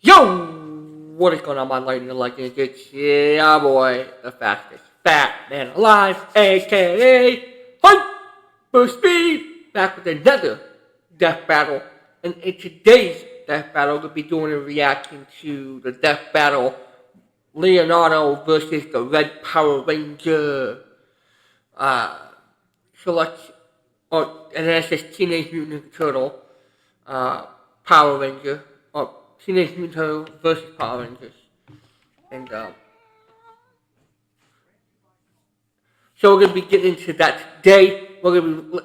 Yo! What is going on, my Lightninig Legnds? It's your boy, the fastest fat man alive, aka Hyper Speed, back with another death battle. And in today's death battle, we'll be doing a reaction to the death battle Leonardo versus the Red Power Ranger. Select, and then it says Teenage Mutant Ninja Turtle, Power Ranger, or Teenage Mutant Turtle versus Power Rangers. And, so we're going to be getting into that today. We're going to be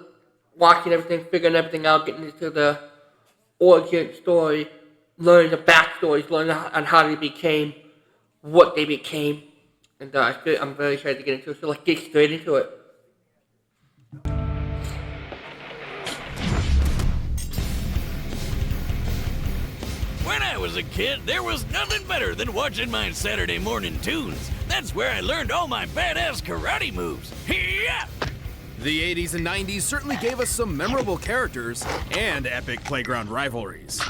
watching everything, figuring everything out, getting into the origin story, learning the backstories, learning on how they became what they became. And I'm very excited to get into it, so let's get straight into it. When I was a kid, there was nothing better than watching my Saturday morning tunes. That's where I learned all my badass karate moves. Yeah! The 80s and 90s certainly gave us some memorable characters and epic playground rivalries.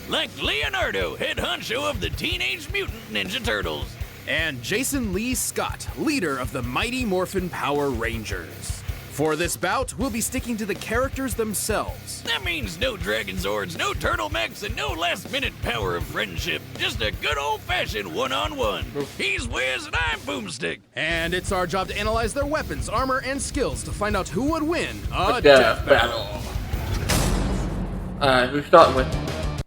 Like Leonardo, head honcho of the Teenage Mutant Ninja Turtles. And Jason Lee Scott, leader of the Mighty Morphin Power Rangers. For this bout, we'll be sticking to the characters themselves. That means no Dragon Zords, no Turtle Mechs, and no last-minute power of friendship. Just a good old-fashioned one-on-one. He's Wiz and I'm Boomstick. And it's our job to analyze their weapons, armor, and skills to find out who would win a death battle. Who's starting with?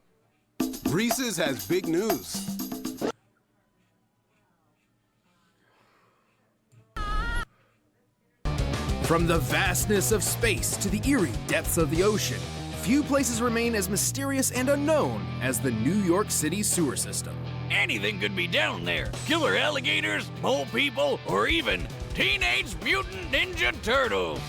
Reese's has big news. From the vastness of space to the eerie depths of the ocean, few places remain as mysterious and unknown as the New York City sewer system. Anything could be down there. Killer alligators, mole people, or even Teenage Mutant Ninja Turtles.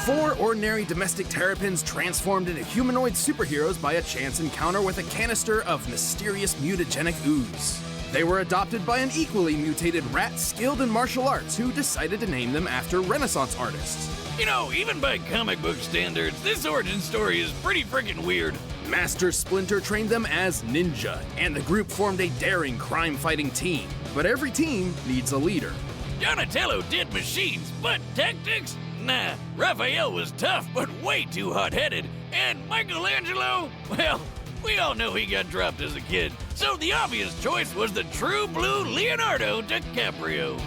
Four ordinary domestic terrapins transformed into humanoid superheroes by a chance encounter with a canister of mysterious mutagenic ooze. They were adopted by an equally mutated rat skilled in martial arts who decided to name them after Renaissance artists. You know, even by comic book standards, this origin story is pretty freaking weird. Master Splinter trained them as ninja, and the group formed a daring crime-fighting team. But every team needs a leader. Donatello did machines, but tactics? Nah, Raphael was tough, but way too hot-headed. And Michelangelo, well, we all know he got dropped as a kid, so the obvious choice was the true blue Leonardo DiCaprio.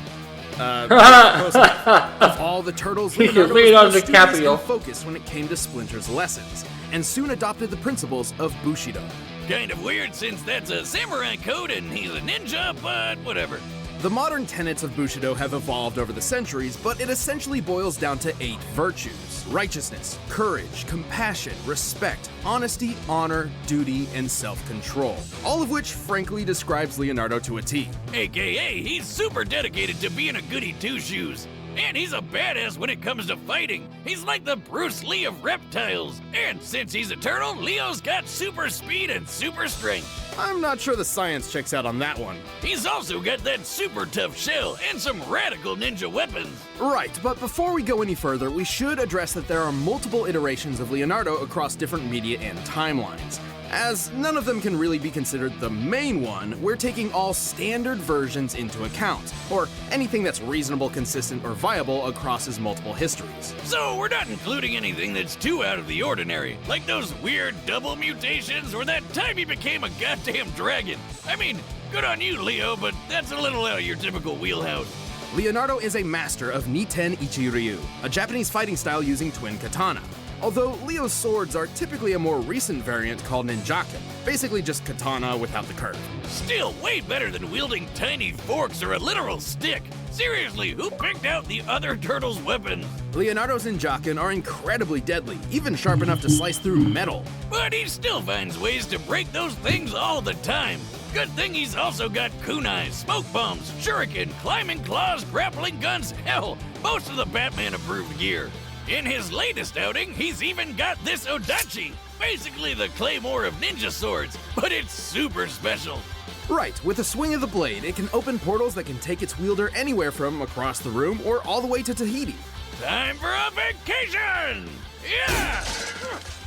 Of all the turtles, Leonardo was most studious and focused when it came to Splinter's lessons, and soon adopted the principles of Bushido. Kind of weird since that's a samurai code and he's a ninja, but whatever. The modern tenets of Bushido have evolved over the centuries, but it essentially boils down to 8 virtues: righteousness, courage, compassion, respect, honesty, honor, duty, and self-control. All of which frankly describes Leonardo to a T. AKA, he's super dedicated to being a goody two-shoes. And he's a badass when it comes to fighting. He's like the Bruce Lee of reptiles. And since he's a turtle, Leo's got super speed and super strength. I'm not sure the science checks out on that one. He's also got that super tough shell and some radical ninja weapons. Right, but before we go any further, we should address that there are multiple iterations of Leonardo across different media and timelines. As none of them can really be considered the main one, we're taking all standard versions into account, or anything that's reasonable, consistent, or viable across his multiple histories. So we're not including anything that's too out of the ordinary, like those weird double mutations or that time he became a goddamn dragon. I mean, good on you, Leo, but that's a little out of your typical wheelhouse. Leonardo is a master of Niten Ichi-Ryu, a Japanese fighting style using twin katana. Although Leo's swords are typically a more recent variant called ninjaken, basically just katana without the curve. Still way better than wielding tiny forks or a literal stick. Seriously, who picked out the other turtle's weapons? Leonardo's ninjaken are incredibly deadly, even sharp enough to slice through metal. But he still finds ways to break those things all the time. Good thing he's also got kunais, smoke bombs, shuriken, climbing claws, grappling guns, hell, most of the Batman-approved gear. In his latest outing, he's even got this Odachi, basically the claymore of ninja swords, but it's super special. Right, with a swing of the blade, it can open portals that can take its wielder anywhere from across the room or all the way to Tahiti. Time for a vacation! Yeah!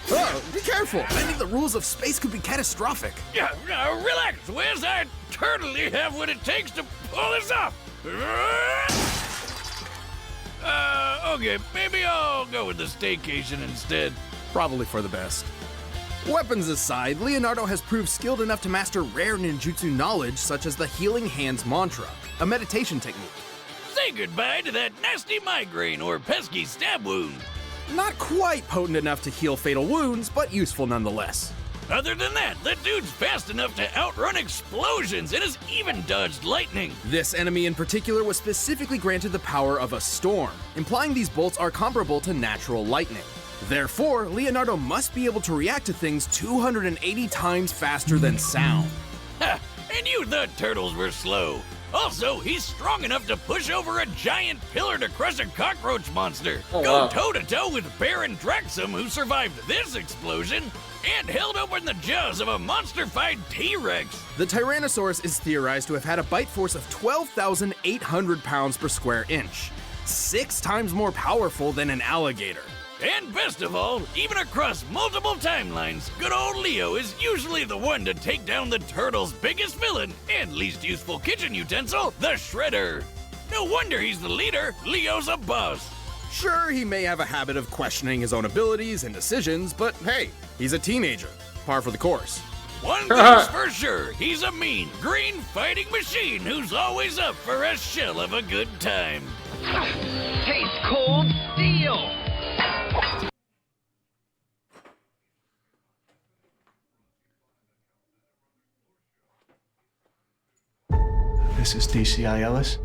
Oh, be careful. Bending the rules of space could be catastrophic. Yeah, relax, Wiz. I totally have what it takes to pull this off. Okay, maybe I'll go with the staycation instead. Probably for the best. Weapons aside, Leonardo has proved skilled enough to master rare ninjutsu knowledge such as the Healing Hands mantra, a meditation technique. Say goodbye to that nasty migraine or pesky stab wound. Not quite potent enough to heal fatal wounds, but useful nonetheless. Other than that, the dude's fast enough to outrun explosions and has even dodged lightning. This enemy in particular was specifically granted the power of a storm, implying these bolts are comparable to natural lightning. Therefore, Leonardo must be able to react to things 280 times faster than sound. Ha! And you thought turtles were slow. Also, he's strong enough to push over a giant pillar to crush a cockroach monster. Oh, Go wow. toe-to-toe with Baron Draxum, who survived this explosion, and held open the jaws of a monster-fied T-Rex. The Tyrannosaurus is theorized to have had a bite force of 12,800 pounds per square inch, 6 times more powerful than an alligator. And best of all, even across multiple timelines, good old Leo is usually the one to take down the turtle's biggest villain and least useful kitchen utensil, the Shredder. No wonder he's the leader. Leo's a boss. Sure, he may have a habit of questioning his own abilities and decisions, but hey, he's a teenager. Par for the course. One thing's for sure, he's a mean, green fighting machine who's always up for a shell of a good time. Taste cold steel. This is DCI Ellis.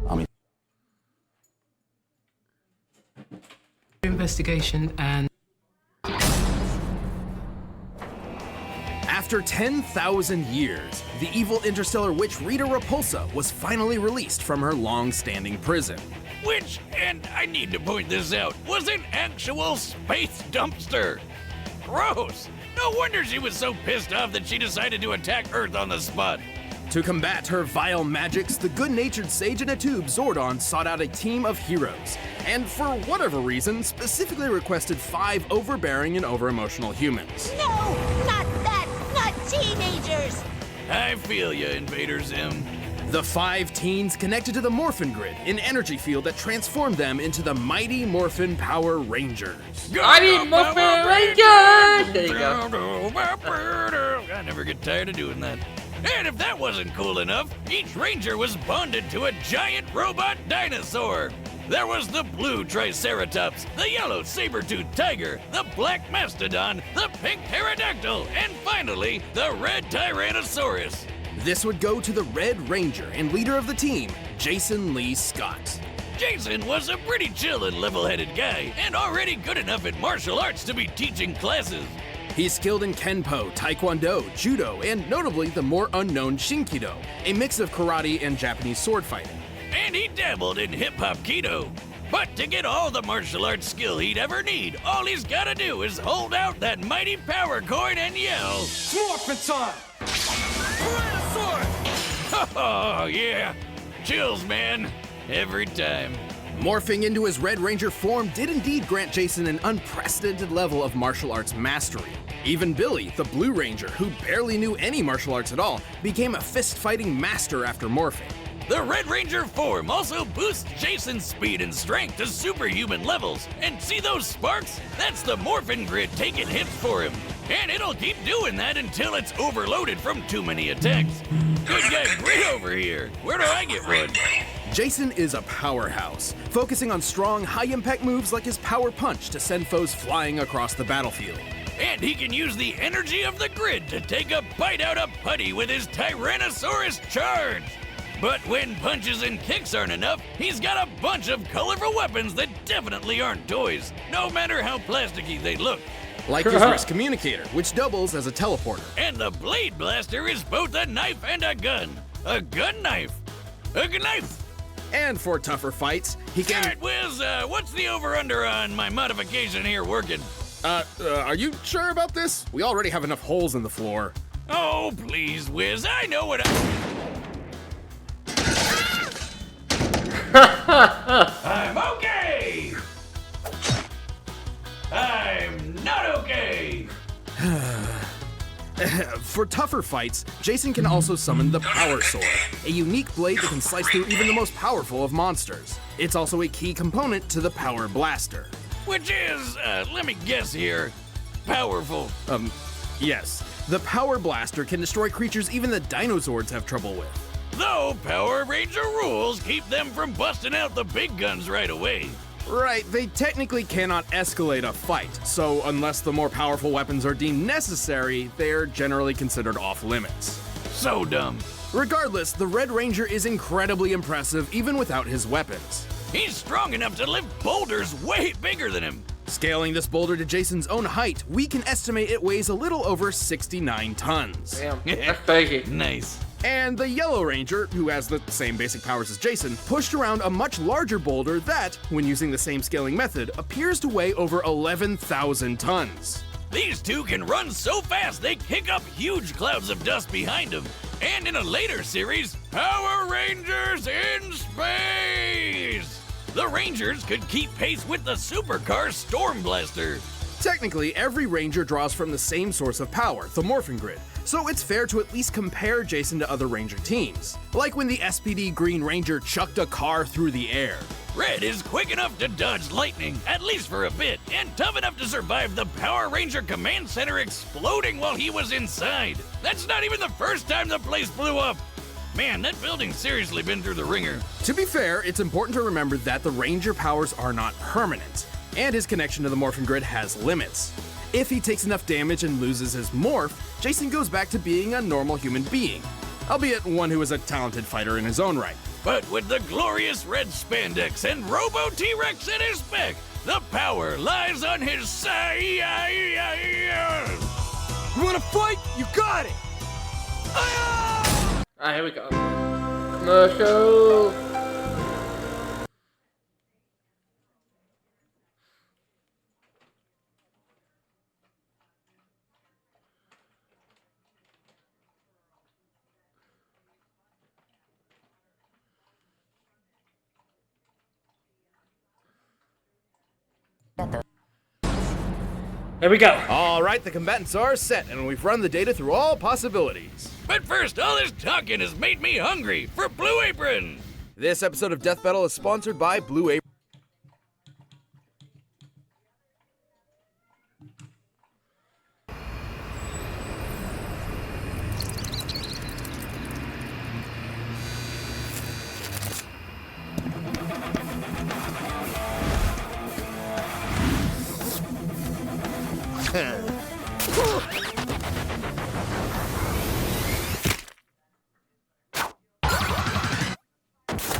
Investigation and After 10,000 years, the evil interstellar witch Rita Repulsa was finally released from her long-standing prison. Which, and I need to point this out, was an actual space dumpster. Gross. No wonder she was so pissed off that she decided to attack Earth on the spot. To combat her vile magics, the good-natured sage in a tube Zordon sought out a team of heroes, and for whatever reason, specifically requested 5 overbearing and over-emotional humans. No, not that! Not teenagers! I feel ya, Invader Zim. The 5 teens connected to the Morphin Grid, an energy field that transformed them into the mighty Morphin Power Rangers. I need Morphin Rangers! There you go. I never get tired of doing that. And if that wasn't cool enough, each ranger was bonded to a giant robot dinosaur. There was the blue Triceratops, the yellow saber-toothed tiger, the black mastodon, the pink pterodactyl, and finally, the red Tyrannosaurus. This would go to the Red Ranger and leader of the team, Jason Lee Scott. Jason was a pretty chill and level-headed guy, and already good enough at martial arts to be teaching classes. He's skilled in Kenpo, Taekwondo, Judo, and notably the more unknown Shinkido, a mix of karate and Japanese sword fighting. And he dabbled in hip-hop keto. But to get all the martial arts skill he'd ever need, all he's gotta do is hold out that mighty power coin and yell, Morphin' time! "Oh, yeah. Chills, man. Every time." Morphing into his Red Ranger form did indeed grant Jason an unprecedented level of martial arts mastery. Even Billy, the Blue Ranger, who barely knew any martial arts at all, became a fist-fighting master after morphing. The Red Ranger form also boosts Jason's speed and strength to superhuman levels. And see those sparks? That's the Morphin Grid taking hits for him. And it'll keep doing that until it's overloaded from too many attacks. Good guy Grid over here. Where do I get one? Jason is a powerhouse, focusing on strong, high-impact moves like his Power Punch to send foes flying across the battlefield. And he can use the energy of the grid to take a bite out of Putty with his Tyrannosaurus Charge. But when punches and kicks aren't enough, he's got a bunch of colorful weapons that definitely aren't toys, no matter how plasticky they look. Like his wrist communicator, which doubles as a teleporter. And the Blade Blaster is both a knife and a gun. A gun knife. A knife. And for tougher fights, he can... Alright, Wiz, what's the over-under on my modification here working? Are you sure about this? We already have enough holes in the floor. Oh, please, Wiz, I know what I'm okay! I'm not okay! For tougher fights, Jason can also summon the Power Sword, a unique blade that can slice through even the most powerful of monsters. It's also a key component to the Power Blaster. Which is, let me guess here, powerful. Yes. The Power Blaster can destroy creatures even the dinosaurs have trouble with. Though Power Ranger rules keep them from busting out the big guns right away. Right, they technically cannot escalate a fight, so unless the more powerful weapons are deemed necessary, they're generally considered off limits. So dumb. Regardless, the Red Ranger is incredibly impressive even without his weapons. He's strong enough to lift boulders way bigger than him. Scaling this boulder to Jason's own height, we can estimate it weighs a little over 69 tons. Damn, that's crazy. Nice. And the Yellow Ranger, who has the same basic powers as Jason, pushed around a much larger boulder that, when using the same scaling method, appears to weigh over 11,000 tons. These two can run so fast they kick up huge clouds of dust behind them. And in a later series, Power Rangers in Space! The Rangers could keep pace with the supercar Storm Blaster. Technically, every Ranger draws from the same source of power, the Morphin Grid, so it's fair to at least compare Jason to other Ranger teams. Like when the SPD Green Ranger chucked a car through the air. Red is quick enough to dodge lightning, at least for a bit, and tough enough to survive the Power Ranger Command Center exploding while he was inside. That's not even the first time the place blew up. Man, that building's seriously been through the ringer. To be fair, it's important to remember that the Ranger powers are not permanent, and his connection to the Morphin Grid has limits. If he takes enough damage and loses his morph, Jason goes back to being a normal human being, albeit one who is a talented fighter in his own right. But with the glorious red spandex and Robo T-Rex at his back, the power lies on his side. You wanna fight? You got it! Alright, here we go. Commercial. Here we go. All right, the combatants are set, and we've run the data through all possibilities. But first, all this talking has made me hungry for Blue Apron. This episode of Death Battle is sponsored by Blue Apron.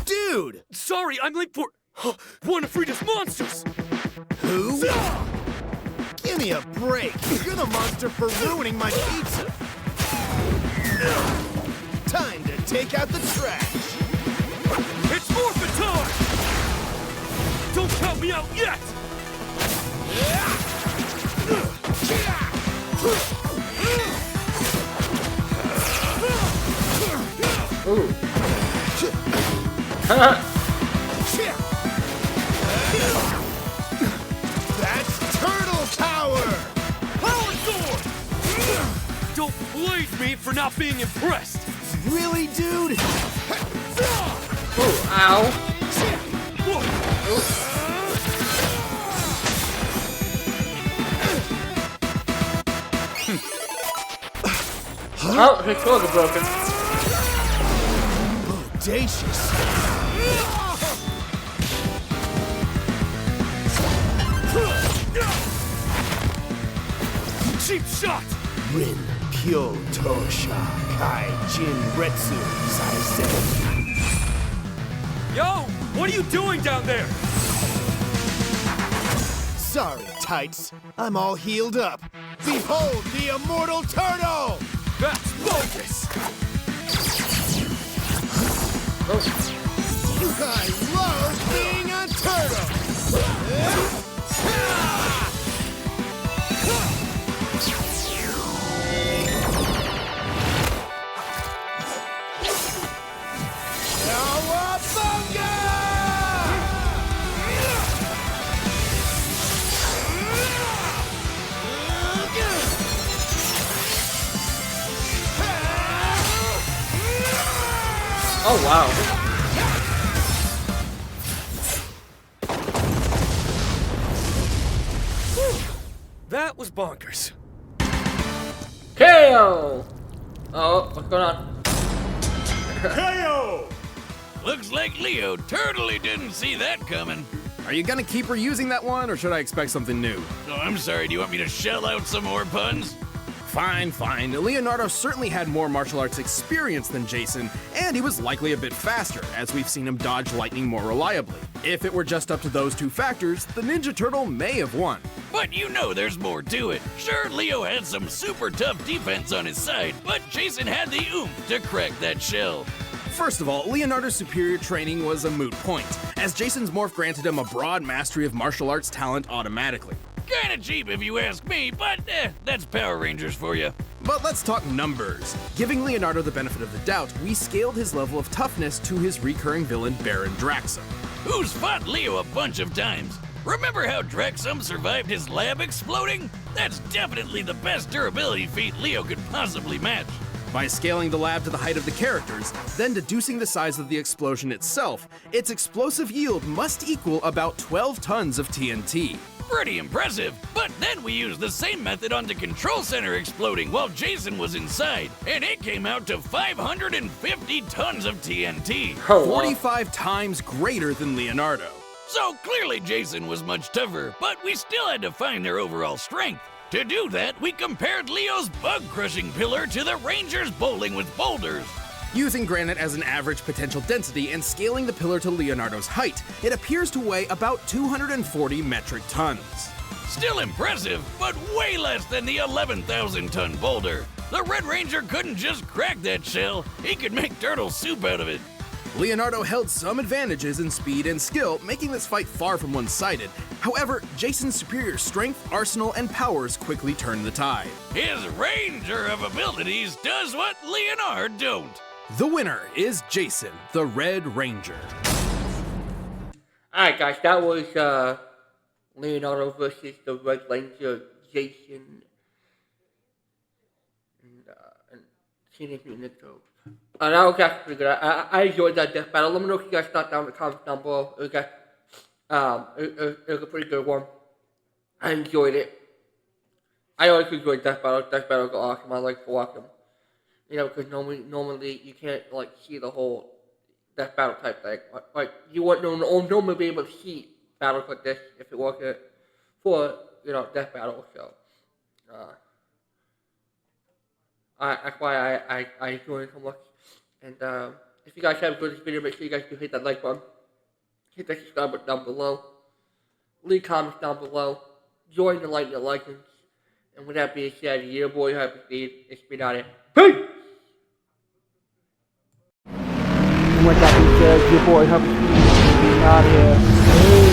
Dude! Sorry, I'm late for one of Frida's monsters! Who? Give me a break! You're the monster for ruining my pizza! Time to take out the trash! It's morphin' time! Don't count me out yet! Ooh. That's turtle power! Power sword! Don't blame me for not being impressed! Really, dude? Ooh, ow. Oh, his claws are broken. Audacious! Cheap shot! Rin Pyo Tosha Kai Jin Retsu Saisen. Yo! What are you doing down there? Sorry, Tights. I'm all healed up. Behold the immortal turtle! That's bogus! I love being a turtle! Oh wow. That was bonkers. KO! Oh, what's going on? KO! Looks like Leo totally didn't see that coming. Are you gonna keep reusing that one, or should I expect something new? Oh, I'm sorry, do you want me to shell out some more puns? Fine, fine. Leonardo certainly had more martial arts experience than Jason, and he was likely a bit faster, as we've seen him dodge lightning more reliably. If it were just up to those two factors, the Ninja Turtle may have won. But you know there's more to it. Sure, Leo had some super tough defense on his side, but Jason had the oomph to crack that shell. First of all, Leonardo's superior training was a moot point, as Jason's morph granted him a broad mastery of martial arts talent automatically. Kinda cheap if you ask me, but that's Power Rangers for you. But let's talk numbers. Giving Leonardo the benefit of the doubt, we scaled his level of toughness to his recurring villain Baron Draxum. Who's fought Leo a bunch of times? Remember how Draxum survived his lab exploding? That's definitely the best durability feat Leo could possibly match. By scaling the lab to the height of the characters, then deducing the size of the explosion itself, its explosive yield must equal about 12 tons of TNT. Pretty impressive, but then we used the same method on the control center exploding while Jason was inside, and it came out to 550 tons of TNT. Oh, wow. 45 times greater than Leonardo. So clearly Jason was much tougher, but we still had to find their overall strength. To do that, we compared Leo's bug-crushing pillar to the Rangers bowling with boulders. Using granite as an average potential density and scaling the pillar to Leonardo's height, it appears to weigh about 240 metric tons. Still impressive, but way less than the 11,000-ton boulder. The Red Ranger couldn't just crack that shell, he could make turtle soup out of it. Leonardo held some advantages in speed and skill, making this fight far from one-sided. However, Jason's superior strength, arsenal, and powers quickly turned the tide. His Ranger of abilities does what Leonardo don't. The winner is Jason, the Red Ranger. Alright guys, that was Leonardo versus the Red Ranger, Jason, and Teenage Mutant Ninja Turtles. That was actually pretty good. I enjoyed that death battle. Let me know if you guys thought down in the comments down below. It was a pretty good one. I enjoyed it. I always enjoy death battles. Death battles are awesome. I like to watch them. You know, because normally you can't like see the whole death battle type thing. Like you wouldn't normally be able to see battles like this if it wasn't for death battles. So that's why I enjoy it so much. And if you guys have enjoyed this video, make sure you guys do hit that like button, hit that subscribe button down below, leave comments down below, join the Lightninig Legnds. And with that being said, your boy Hyper Speed, it's been out here. Peace! And with that being said, your boy Hyper Speed, it's been out here. Peace!